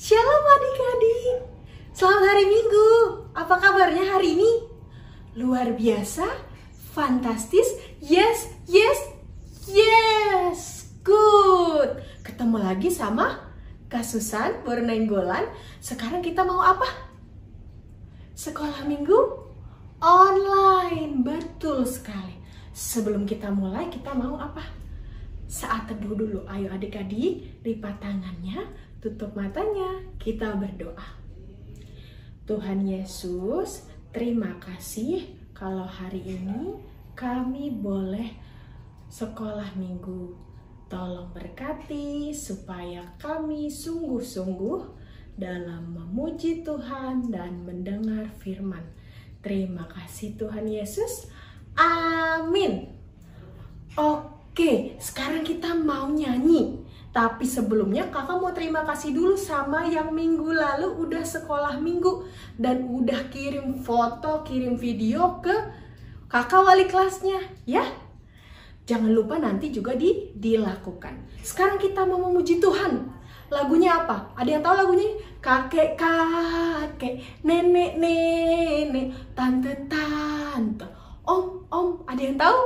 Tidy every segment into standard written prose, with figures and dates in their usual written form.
Shalom adik-adik. Selamat hari Minggu. Apa kabarnya hari ini? Luar biasa? Fantastis? Yes, yes, yes. Good. Ketemu lagi sama Kak Susan, Baru Nainggolan. Sekarang kita mau apa? Sekolah Minggu online. Betul sekali. Sebelum kita mulai, kita mau apa? Saat teduh dulu. Ayo adik-adik, lipat tangannya, tutup matanya, kita berdoa. Tuhan Yesus, terima kasih kalau hari ini kami boleh sekolah minggu. Tolong berkati supaya kami sungguh-sungguh dalam memuji Tuhan dan mendengar firman. Terima kasih Tuhan Yesus. Amin. Oke, sekarang kita mau nyanyi. Tapi sebelumnya kakak mau terima kasih dulu sama yang minggu lalu udah sekolah minggu dan udah kirim foto, kirim video ke kakak wali kelasnya ya. Jangan lupa nanti juga dilakukan. Sekarang kita mau memuji Tuhan. Lagunya apa? Ada yang tahu lagunya? Kakek-kakek, nenek-nenek, tante-tante, om-om. Ada yang tahu?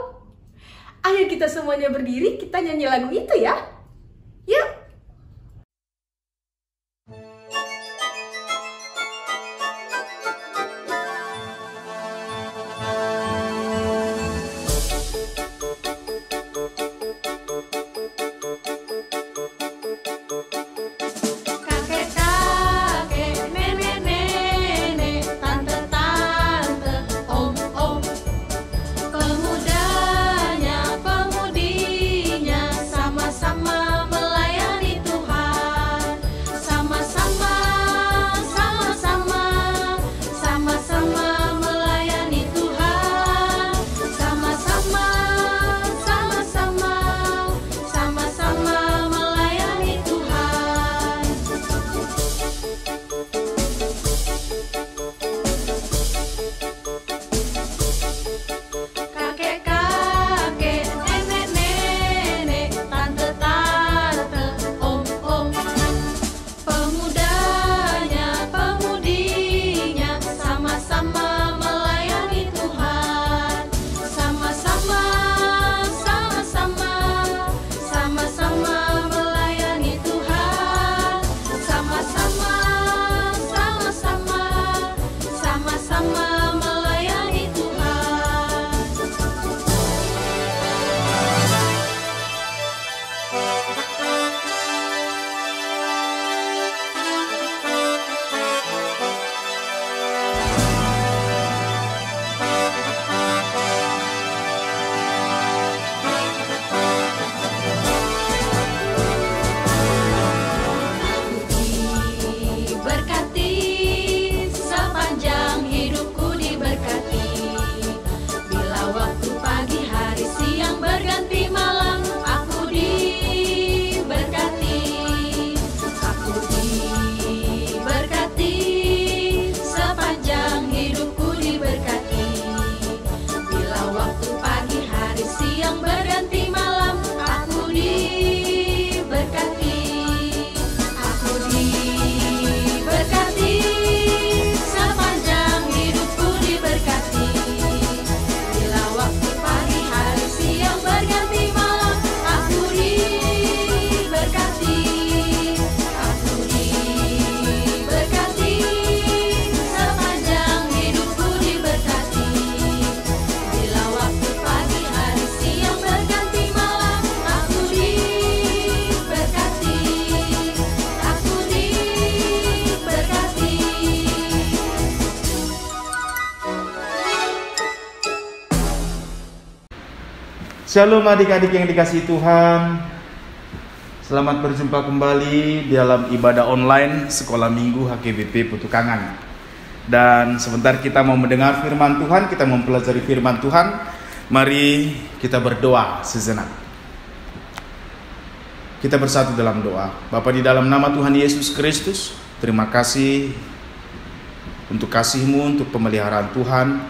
Ayo kita semuanya berdiri, kita nyanyi lagu itu ya. Yuk! Shalom adik-adik yang dikasihi Tuhan. Selamat berjumpa kembali dalam ibadah online Sekolah Minggu HKBP Petukangan. Dan sebentar kita mau mendengar firman Tuhan, kita mempelajari firman Tuhan. Mari kita berdoa sejenak. Kita bersatu dalam doa. Bapa, di dalam nama Tuhan Yesus Kristus, terima kasih untuk kasih-Mu, untuk pemeliharaan Tuhan,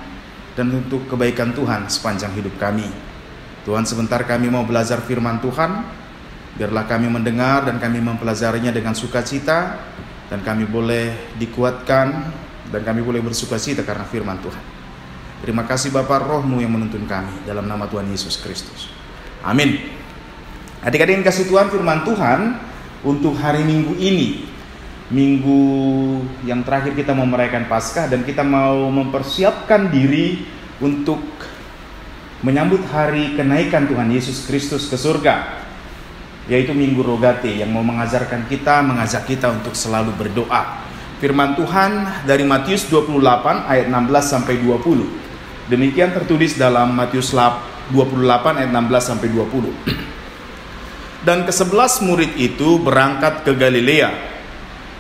dan untuk kebaikan Tuhan sepanjang hidup kami. Tuhan, sebentar kami mau belajar firman Tuhan. Biarlah kami mendengar dan kami mempelajarinya dengan sukacita. dan kami boleh dikuatkan, dan kami boleh bersukacita karena firman Tuhan. Terima kasih Bapa, Roh-Mu yang menuntun kami, dalam nama Tuhan Yesus Kristus. Amin. Adik-adik yang kasih Tuhan, firman Tuhan untuk hari Minggu ini, minggu yang terakhir kita mau merayakan Paskah, dan kita mau mempersiapkan diri untuk menyambut hari kenaikan Tuhan Yesus Kristus ke surga, yaitu Minggu Rogate, yang mau mengajak kita untuk selalu berdoa. Firman Tuhan dari Matius 28 ayat 16 sampai 20. Demikian tertulis dalam Matius 28 ayat 16 sampai 20. Dan ke-11 murid itu berangkat ke Galilea,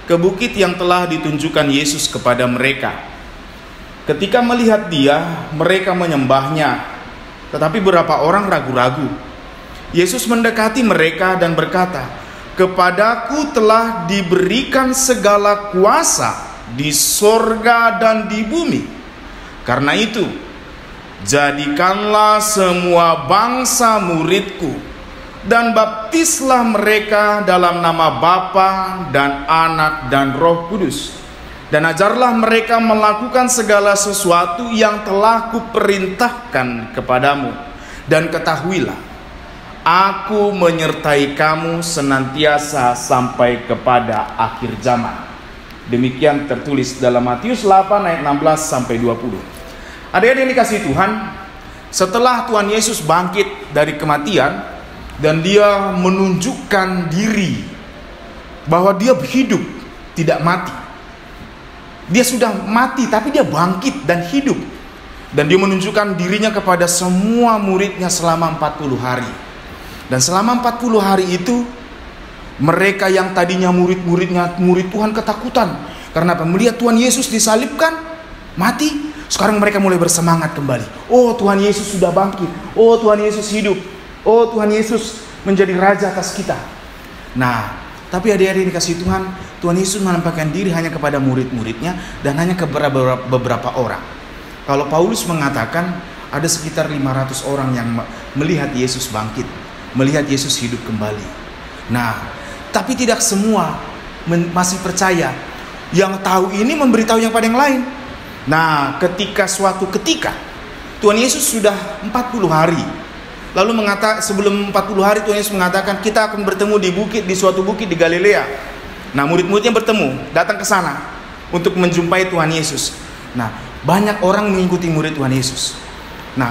ke bukit yang telah ditunjukkan Yesus kepada mereka. Ketika melihat Dia, mereka menyembahnya, tetapi beberapa orang ragu-ragu. Yesus mendekati mereka dan berkata, "Kepadaku telah diberikan segala kuasa di sorga dan di bumi. Karena itu, jadikanlah semua bangsa muridku, dan baptislah mereka dalam nama Bapa dan Anak dan Roh Kudus. Dan ajarlah mereka melakukan segala sesuatu yang telah kuperintahkan kepadamu. Dan ketahuilah, Aku menyertai kamu senantiasa sampai kepada akhir zaman." Demikian tertulis dalam Matius 8 ayat 16 sampai 20. Adik-adik yang dikasihi Tuhan, setelah Tuhan Yesus bangkit dari kematian dan Dia menunjukkan diri bahwa Dia hidup, tidak mati. Dia sudah mati tapi Dia bangkit dan hidup. Dan Dia menunjukkan dirinya kepada semua muridnya selama 40 hari. Dan selama 40 hari itu, mereka yang tadinya murid Tuhan ketakutan. Karena apa? Melihat Tuhan Yesus disalibkan, mati. Sekarang mereka mulai bersemangat kembali. Oh, Tuhan Yesus sudah bangkit. Oh, Tuhan Yesus hidup. Oh, Tuhan Yesus menjadi Raja atas kita. Nah, tapi adik-adik dikasih Tuhan, Tuhan Yesus menampakkan diri hanya kepada murid-muridnya dan hanya kepada beberapa orang. Kalau Paulus mengatakan ada sekitar 500 orang yang melihat Yesus bangkit, melihat Yesus hidup kembali. Nah, tapi tidak semua masih percaya. Yang tahu ini memberitahu yang pada yang lain. Nah, suatu ketika Tuhan Yesus sudah 40 hari. Lalu sebelum 40 hari Tuhan Yesus mengatakan, kita akan bertemu di suatu bukit di Galilea. Nah, murid-muridnya bertemu, datang ke sana untuk menjumpai Tuhan Yesus. Nah, banyak orang mengikuti murid Tuhan Yesus. Nah,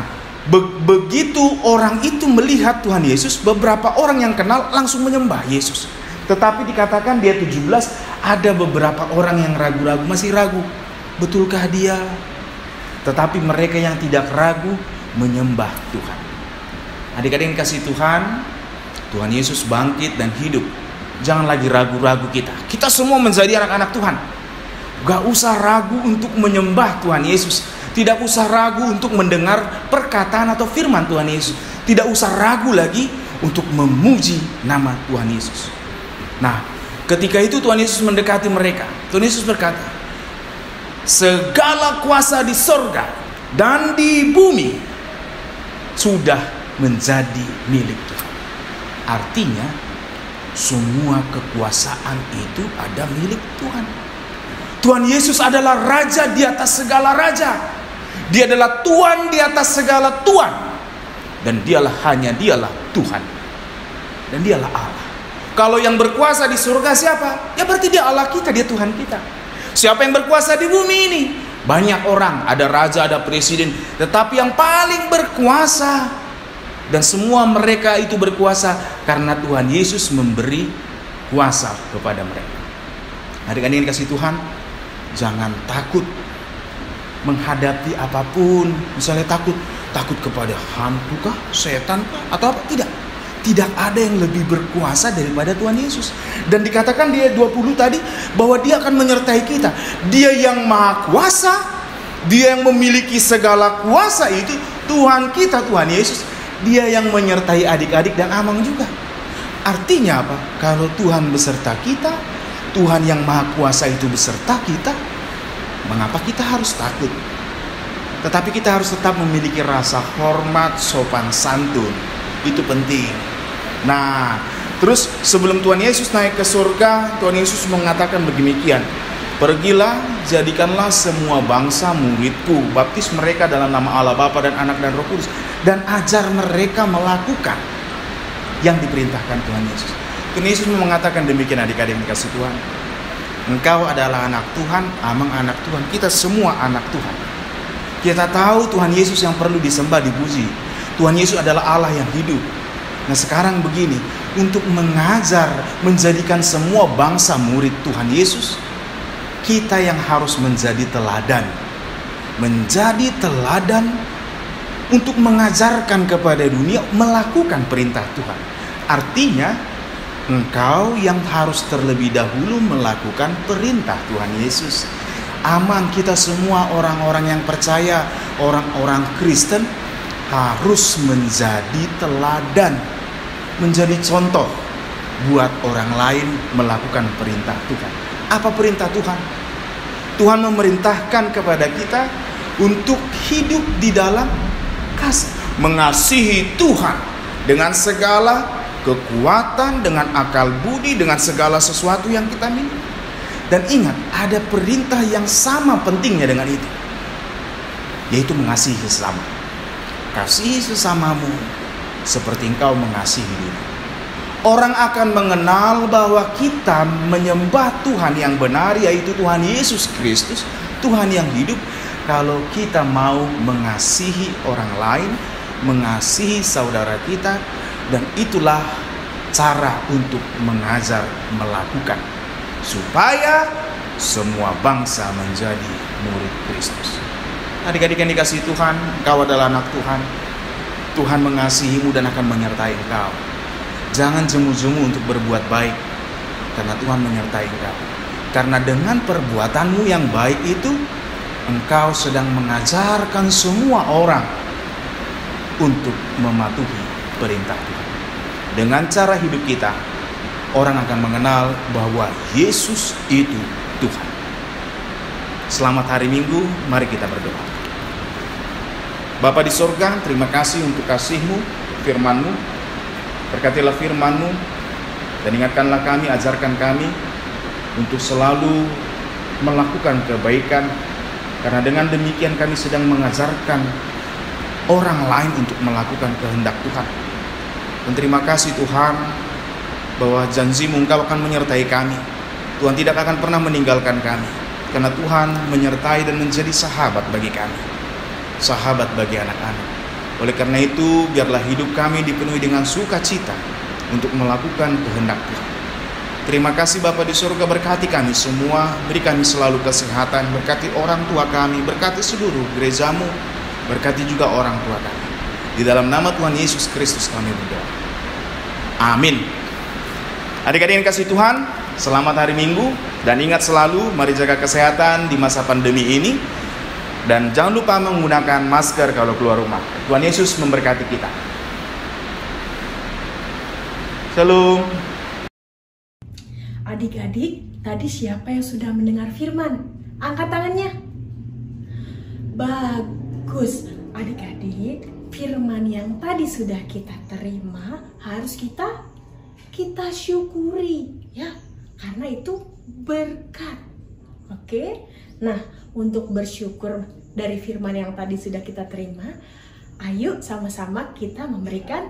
begitu orang itu melihat Tuhan Yesus, beberapa orang yang kenal langsung menyembah Yesus. Tetapi dikatakan dia 17, ada beberapa orang yang ragu-ragu, masih ragu. Betulkah Dia? Tetapi mereka yang tidak ragu menyembah Tuhan. Adik-adik yang kasih Tuhan, Tuhan Yesus bangkit dan hidup. Jangan lagi ragu-ragu kita. Kita semua menjadi anak-anak Tuhan. Gak usah ragu untuk menyembah Tuhan Yesus. Tidak usah ragu untuk mendengar perkataan atau firman Tuhan Yesus. Tidak usah ragu lagi untuk memuji nama Tuhan Yesus. Nah, ketika itu Tuhan Yesus mendekati mereka. Tuhan Yesus berkata, "Segala kuasa di sorga dan di bumi sudah menjadi milik Tuhan." Artinya semua kekuasaan itu ada milik Tuhan. Tuhan Yesus adalah Raja di atas segala raja. Dia adalah Tuhan di atas segala Tuhan. Dan Dialah Tuhan. Dan Dialah Allah. Kalau yang berkuasa di surga siapa? Ya berarti Dia Allah kita, Dia Tuhan kita. Siapa yang berkuasa di bumi ini? Banyak orang, ada raja, ada presiden. Tetapi yang paling berkuasa, dan semua mereka itu berkuasa karena Tuhan Yesus memberi kuasa kepada mereka. Adik-adik yang dikasih Tuhan, jangan takut menghadapi apapun. Misalnya takut kepada hantu kah, setan kah, atau apa? Tidak ada yang lebih berkuasa daripada Tuhan Yesus. Dan dikatakan di ayat 20 tadi bahwa Dia akan menyertai kita. Dia yang maha kuasa, Dia yang memiliki segala kuasa itu Tuhan kita, Tuhan Yesus. Dia yang menyertai adik-adik dan Amang juga. Artinya apa? Kalau Tuhan beserta kita, Tuhan yang maha kuasa itu beserta kita, mengapa kita harus takut? Tetapi kita harus tetap memiliki rasa hormat, sopan santun. Itu penting. Nah, Terus sebelum Tuhan Yesus naik ke surga, Tuhan Yesus mengatakan beginian, pergilah, jadikanlah semua bangsa muridku, baptis mereka dalam nama Allah Bapa dan Anak dan Roh Kudus, dan ajar mereka melakukan yang diperintahkan Tuhan Yesus. Tuhan Yesus mengatakan demikian, adik-adik yang dikasih Tuhan. Engkau adalah anak Tuhan, amang anak Tuhan. Kita semua anak Tuhan. Kita tahu Tuhan Yesus yang perlu disembah, dipuji. Tuhan Yesus adalah Allah yang hidup. Nah sekarang begini, untuk mengajar, menjadikan semua bangsa murid Tuhan Yesus, kita yang harus menjadi teladan. Menjadi teladan untuk mengajarkan kepada dunia melakukan perintah Tuhan. Artinya, engkau yang harus terlebih dahulu melakukan perintah Tuhan Yesus. Aman, kita semua orang-orang yang percaya, orang-orang Kristen harus menjadi teladan, menjadi contoh buat orang lain melakukan perintah Tuhan. Apa perintah Tuhan? Tuhan memerintahkan kepada kita untuk hidup di dalam kasih, mengasihi Tuhan dengan segala kekuatan, dengan akal budi, dengan segala sesuatu yang kita miliki. Dan ingat, ada perintah yang sama pentingnya dengan itu, yaitu mengasihi sesama. Kasihi sesamamu seperti engkau mengasihi diri. Orang akan mengenal bahwa kita menyembah Tuhan yang benar, yaitu Tuhan Yesus Kristus, Tuhan yang hidup, kalau kita mau mengasihi orang lain, mengasihi saudara kita. Dan itulah cara untuk mengajar, melakukan, supaya semua bangsa menjadi murid Kristus. Adik-adik yang dikasihi Tuhan, engkau adalah anak Tuhan. Tuhan mengasihimu dan akan menyertai engkau. Jangan jemu-jemu untuk berbuat baik, karena Tuhan menyertai engkau. Karena dengan perbuatanmu yang baik itu, engkau sedang mengajarkan semua orang untuk mematuhi perintah Tuhan. Dengan cara hidup kita, orang akan mengenal bahwa Yesus itu Tuhan. Selamat hari Minggu, mari kita berdoa. Bapa di sorga, terima kasih untuk kasih-Mu, firman-Mu. Berkatilah firman-Mu, dan ingatkanlah kami, ajarkan kami untuk selalu melakukan kebaikan. Karena dengan demikian kami sedang mengajarkan orang lain untuk melakukan kehendak Tuhan. Dan terima kasih Tuhan, bahwa janji-Mu Engkau akan menyertai kami. Tuhan tidak akan pernah meninggalkan kami, karena Tuhan menyertai dan menjadi sahabat bagi kami, sahabat bagi anak-anak. Oleh karena itu, biarlah hidup kami dipenuhi dengan sukacita untuk melakukan kehendak Tuhan. Terima kasih Bapa di surga, berkati kami semua, beri kami selalu kesehatan, berkati orang tua kami, berkati seluruh gereja-Mu, berkati juga orang tua kami. Di dalam nama Tuhan Yesus Kristus kami berdoa. Amin. Adik-adik yang kasih Tuhan, selamat hari Minggu. Dan ingat selalu, mari jaga kesehatan di masa pandemi ini. Dan jangan lupa menggunakan masker kalau keluar rumah. Tuhan Yesus memberkati kita. Shalom. Adik-adik, tadi siapa yang sudah mendengar firman? Angkat tangannya. Bagus. Adik-adik, firman yang tadi sudah kita terima harus kita syukuri, ya, karena itu berkat. Oke. Nah, untuk bersyukur dari firman yang tadi sudah kita terima, ayo sama-sama kita memberikan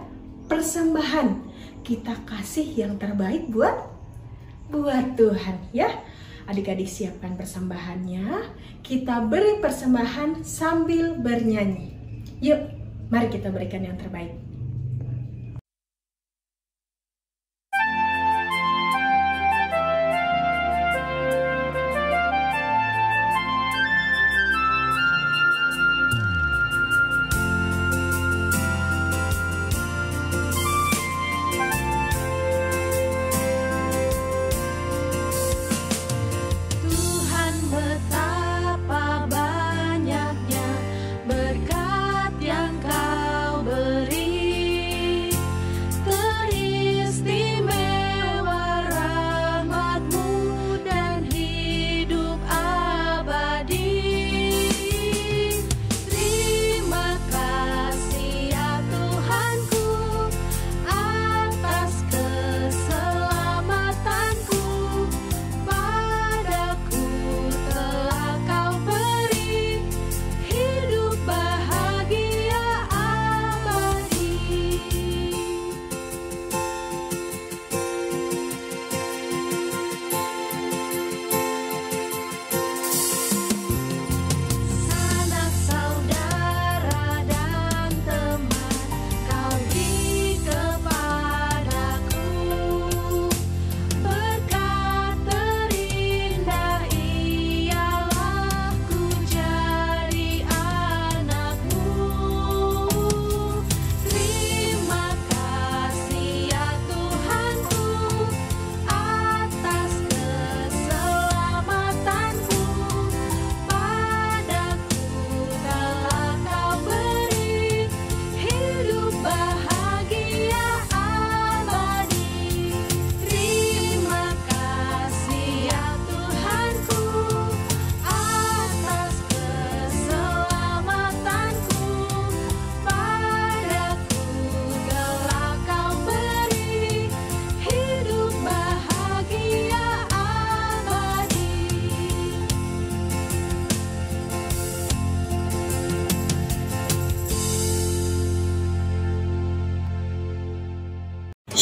persembahan. Kita kasih yang terbaik buat Tuhan, ya. Adik-adik siapkan persembahannya. Kita beri persembahan sambil bernyanyi. Yuk, mari kita berikan yang terbaik. Betapa banyaknya berkat yang Kau beri.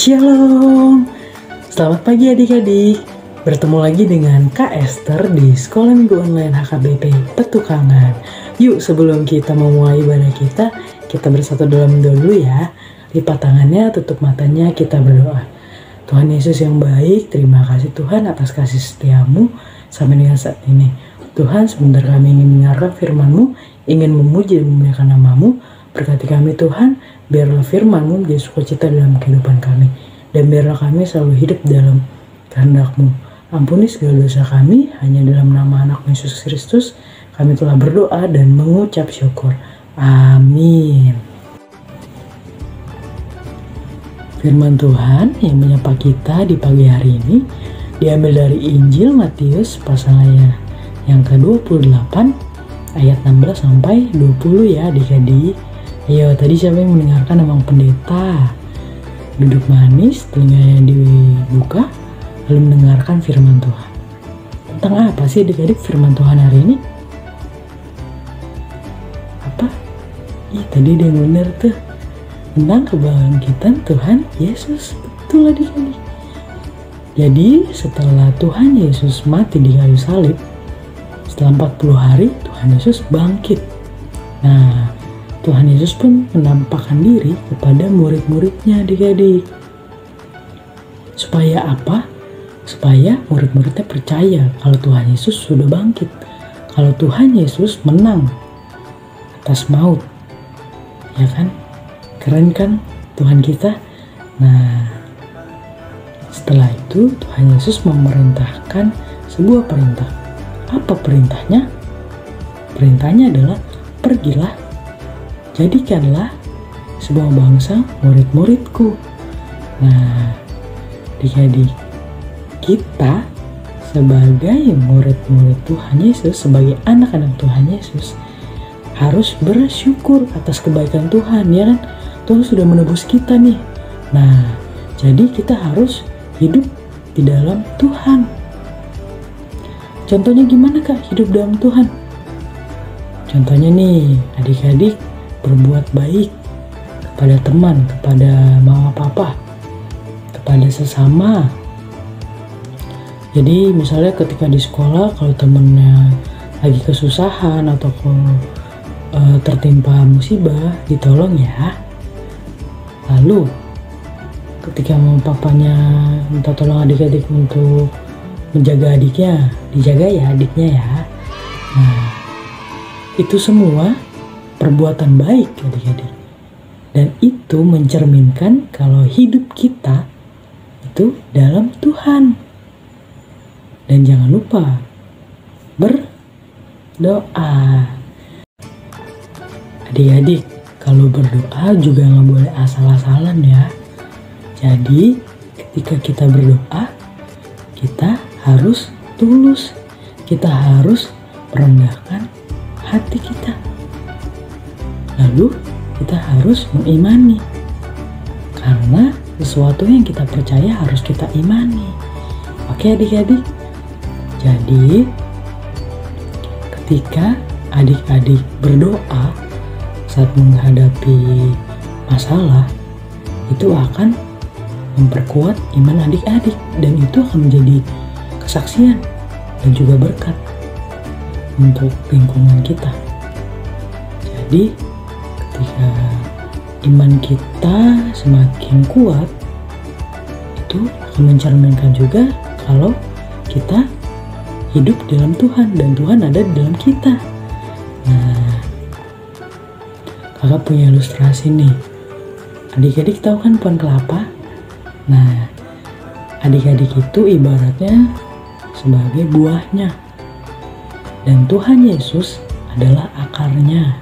Shalom. Selamat pagi adik-adik. Bertemu lagi dengan Kak Esther di Sekolah Minggu Online HKBP Petukangan. Yuk, sebelum kita memulai ibadah kita bersatu dalam doa dulu ya. Lipat tangannya, tutup matanya, kita berdoa. Tuhan Yesus yang baik, terima kasih Tuhan atas kasih setiamu sampai dengan saat ini. Tuhan, sebentar kami ingin mendengarkan firman-Mu, ingin memuji dan memuliakan nama-Mu. Berkati kami Tuhan, biarlah firman-Mu menjadi sukacita dalam kehidupan kami. Dan biarlah kami selalu hidup dalam kehendak-Mu. Ampuni segala dosa kami, hanya dalam nama anak Yesus Kristus, kami telah berdoa dan mengucap syukur. Amin. Firman Tuhan yang menyapa kita di pagi hari ini diambil dari Injil Matius pasalnya yang ke-28 ayat 16 sampai 20 ya adik-adik. Ayo, tadi siapa yang mendengarkan Abang Pendeta? Duduk manis, telinganya dibuka, lalu mendengarkan firman Tuhan. Tentang apa sih adik-adik firman Tuhan hari ini? Apa? Ih, tadi ada yang benar tuh. Tentang kebangkitan Tuhan Yesus. Betul adik-adik. Jadi setelah Tuhan Yesus mati di kayu salib, setelah 40 hari Tuhan Yesus bangkit. Nah, Tuhan Yesus pun menampakkan diri kepada murid-muridnya adik-adik. Supaya apa? Supaya murid-muridnya percaya kalau Tuhan Yesus sudah bangkit. Kalau Tuhan Yesus menang atas maut. Ya kan? Keren kan Tuhan kita? Nah, setelah itu Tuhan Yesus memerintahkan sebuah perintah. Apa perintahnya? Perintahnya adalah pergilah, jadikanlah sebuah bangsa murid-muridku. Nah, adik-adik, kita sebagai murid-murid Tuhan Yesus, sebagai anak-anak Tuhan Yesus, harus bersyukur atas kebaikan Tuhan, ya kan? Tuhan sudah menebus kita nih. Nah, jadi kita harus hidup di dalam Tuhan. Contohnya gimana Kak hidup dalam Tuhan? Contohnya nih, adik-adik berbuat baik kepada teman, kepada mama papa, kepada sesama. Jadi misalnya ketika di sekolah kalau temennya lagi kesusahan atau tertimpa musibah, ditolong ya. Lalu ketika mama papanya minta tolong adik-adik untuk menjaga adiknya, dijaga ya adiknya ya. Nah, itu semua perbuatan baik adik-adik. Dan itu mencerminkan kalau hidup kita itu dalam Tuhan. Dan jangan lupa berdoa. Adik-adik, kalau berdoa juga nggak boleh asal-asalan ya. Jadi ketika kita berdoa, kita harus tulus, kita harus merendahkan hati kita. Lalu kita harus mengimani, karena sesuatu yang kita percaya harus kita imani. Oke adik-adik, jadi ketika adik-adik berdoa saat menghadapi masalah, itu akan memperkuat iman adik-adik, dan itu akan menjadi kesaksian dan juga berkat untuk lingkungan kita. Jadi ketika iman kita semakin kuat, itu akan mencerminkan juga kalau kita hidup dalam Tuhan dan Tuhan ada di dalam kita. Nah, kakak punya ilustrasi nih. Adik-adik tahu kan pohon kelapa? Nah, adik-adik itu ibaratnya sebagai buahnya. Dan Tuhan Yesus adalah akarnya.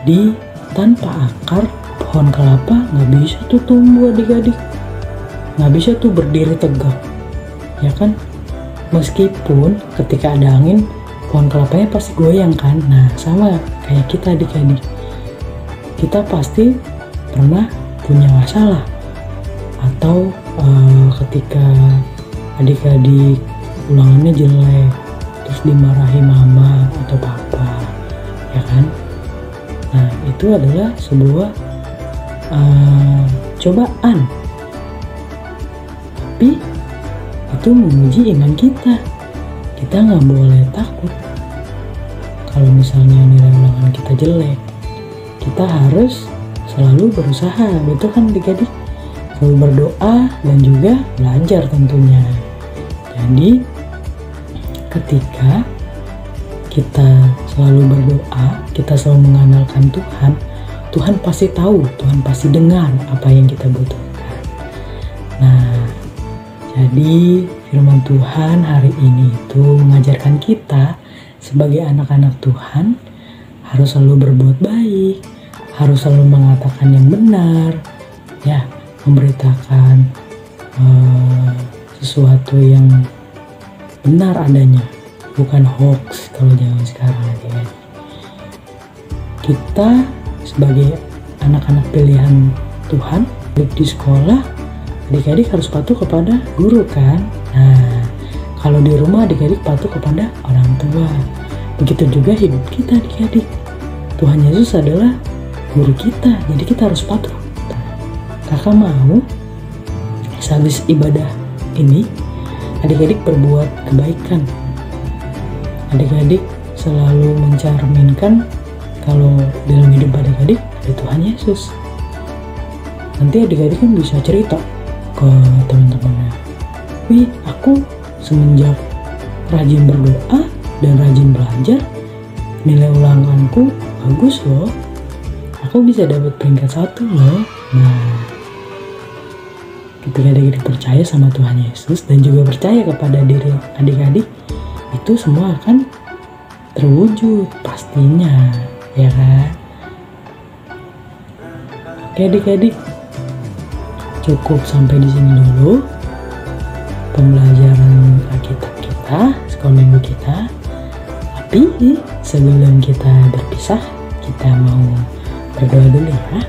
Jadi tanpa akar, pohon kelapa nggak bisa tuh tumbuh adik-adik. Nggak bisa tuh berdiri tegak. Ya kan? Meskipun ketika ada angin, pohon kelapanya pasti goyang kan? Nah, sama kayak kita adik-adik. Kita pasti pernah punya masalah. Atau ketika adik-adik ulangannya jelek, terus dimarahi mama atau papa, ya kan? Nah, itu adalah sebuah cobaan. Tapi itu menguji iman kita. Kita nggak boleh takut. Kalau misalnya nilai ulangan kita jelek, kita harus selalu berusaha, betul kan adik-adik? Selalu berdoa dan juga belajar tentunya. Jadi ketika kita selalu berdoa, kita selalu mengandalkan Tuhan, Tuhan pasti tahu, Tuhan pasti dengar apa yang kita butuhkan. Nah, jadi firman Tuhan hari ini itu mengajarkan kita sebagai anak-anak Tuhan harus selalu berbuat baik, harus selalu mengatakan yang benar, ya, memberitakan sesuatu yang benar adanya, bukan hoax kalau zaman sekarang ya. Kita sebagai anak-anak pilihan Tuhan di sekolah, adik-adik harus patuh kepada guru kan. Nah, kalau di rumah adik-adik patuh kepada orang tua. Begitu juga hidup kita adik-adik. Tuhan Yesus adalah guru kita, jadi kita harus patuh. Kakak mau sehabis ibadah ini adik-adik berbuat kebaikan. Adik-adik selalu mencerminkan kalau dalam hidup adik-adik ada Tuhan Yesus. Nanti adik-adik kan bisa cerita ke teman-temannya, wih, aku semenjak rajin berdoa dan rajin belajar, nilai ulanganku bagus loh, aku bisa dapat peringkat 1 loh. Nah, ketika adik-adik percaya sama Tuhan Yesus dan juga percaya kepada diri adik-adik, itu semua akan terwujud pastinya, ya kan? Oke adik-adik, cukup sampai di sini dulu pembelajaran Alkitab kita, sekolah minggu kita. Tapi sebelum kita berpisah, kita mau berdoa dulu ya.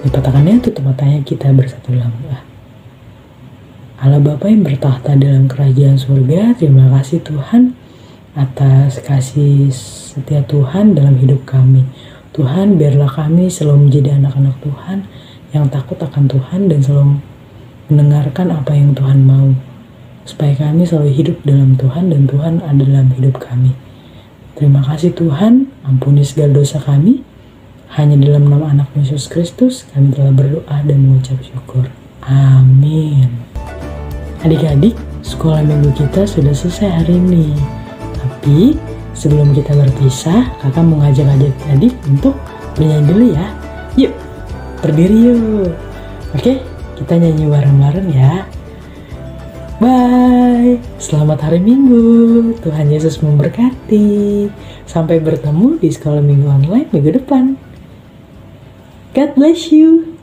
Lipat tangannya, tutup matanya, kita bersatu dalam doa. Allah Bapa yang bertahta dalam kerajaan surga, terima kasih Tuhan atas kasih setia Tuhan dalam hidup kami. Tuhan, biarlah kami selalu menjadi anak-anak Tuhan yang takut akan Tuhan dan selalu mendengarkan apa yang Tuhan mau, supaya kami selalu hidup dalam Tuhan dan Tuhan ada dalam hidup kami. Terima kasih Tuhan, ampuni segala dosa kami. Hanya dalam nama anak Yesus Kristus kami telah berdoa dan mengucap syukur. Amin. Adik-adik, sekolah minggu kita sudah selesai hari ini. Tapi sebelum kita berpisah, kakak mau ngajak adik untuk bernyanyi dulu ya. Yuk, berdiri yuk. Oke, kita nyanyi bareng-bareng ya. Bye, selamat hari Minggu. Tuhan Yesus memberkati. Sampai bertemu di sekolah minggu online minggu depan. God bless you.